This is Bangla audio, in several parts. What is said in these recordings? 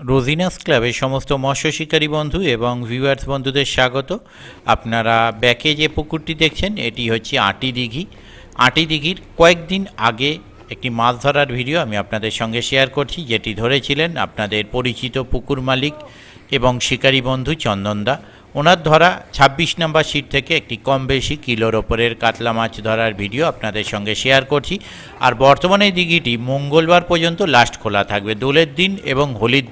রোজিনাস ক্লাবের সমস্ত মৎস্য শিকারী বন্ধু এবং ভিউয়ার্স বন্ধুদের স্বাগত। আপনারা ব্যাকে যে পুকুরটি দেখছেন এটি হচ্ছে আটি দিঘি। আটি দিঘির কয়েকদিন আগে একটি মাছ ধরার ভিডিও আমি আপনাদের সঙ্গে শেয়ার করছি, যেটি ধরেছিলেন আপনাদের পরিচিত পুকুর মালিক এবং শিকারী বন্ধু চন্দনদা। ওনার ধরা ২৬ নম্বর সিট থেকে একটি কম বেশি কিলোর ওপরের কাতলা মাছ ধরার ভিডিও আপনাদের সঙ্গে শেয়ার করছি। আর বর্তমানে দিঘিটি মঙ্গলবার পর্যন্ত লাস্ট খোলা থাকবে, দোলের দিন এবং হোলির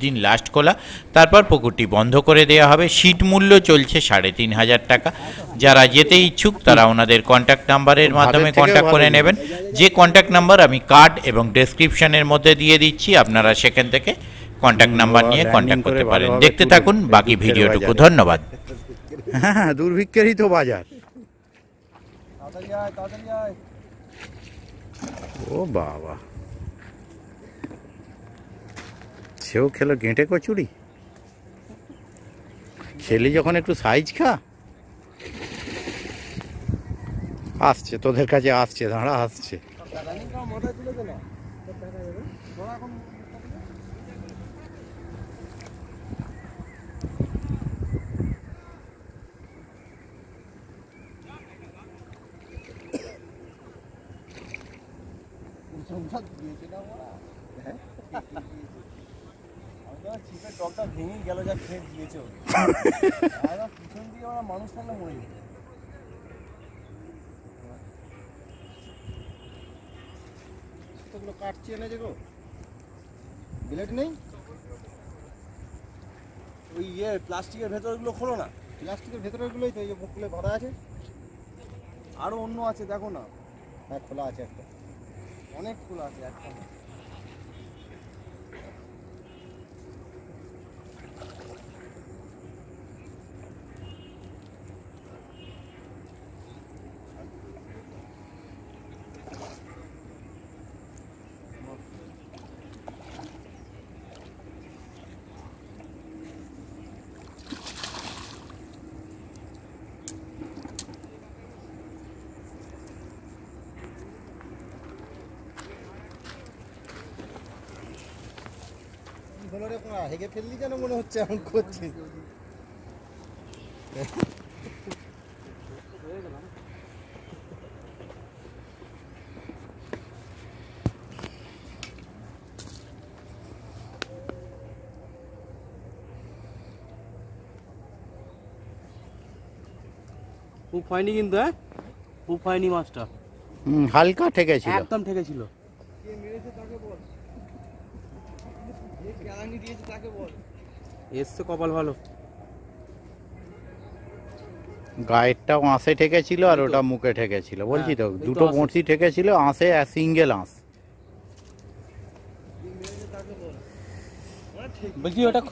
দিন লাস্ট খোলা, তারপর পুকুরটি বন্ধ করে দেওয়া হবে। সিট মূল্য চলছে ৩৫০০ টাকা। যারা যেতে ইচ্ছুক তারা ওনাদের কন্ট্যাক্ট নাম্বারের মাধ্যমে কন্ট্যাক্ট করে নেবেন, যে কন্ট্যাক্ট নাম্বার আমি কার্ড এবং ডেসক্রিপশনের মধ্যে দিয়ে দিচ্ছি। আপনারা সেখান থেকে কন্ট্যাক্ট নাম্বার নিয়ে কন্ট্যাক্ট করতে পারেন। দেখতে থাকুন বাকি ভিডিওটুকু। ধন্যবাদ। হ্যাঁ, দুর্ভিক্ষেরই তো বাজার। ও বাবা, সেও খেলো গেঁটে কচুরি। খেলি যখন একটু সাইজ খা। আসছে তোদের কাছে, আসছে, দাঁড়া, আসছে। ভেঙে গেল, যা খেয়ে দিয়েছে পিছন দিয়ে ওরা মানুষ থাকলে মরে যেত। কাটছে এনে যে গো, ব্লেড নেই। ওই প্লাস্টিকের ভেতরগুলো খোলো না, প্লাস্টিকের ভেতরগুলোই তো এই যে মুখগুলো ভরা আছে। আরো অন্য আছে দেখো না। হ্যাঁ, খোলা আছে একটা, অনেক খোলা আছে একটা। হেগে ফেললি যেন মনে হচ্ছে এমন করছে। খুব হয়নি কিন্তু, হ্যাঁ খুব হয়নি মাছটা। হালকা ঠেকেছিল, একদম ঠেকেছিল। এসছে কপাল ভালো। গায়েরটাও আঁশে ঠেকেছিল আর ওটা মুখে ঠেকেছিল, বলছি তো দুটো বঁড়শি ঠেকেছিল, আঁশে সিঙ্গেল আঁশ। বলছি ওটা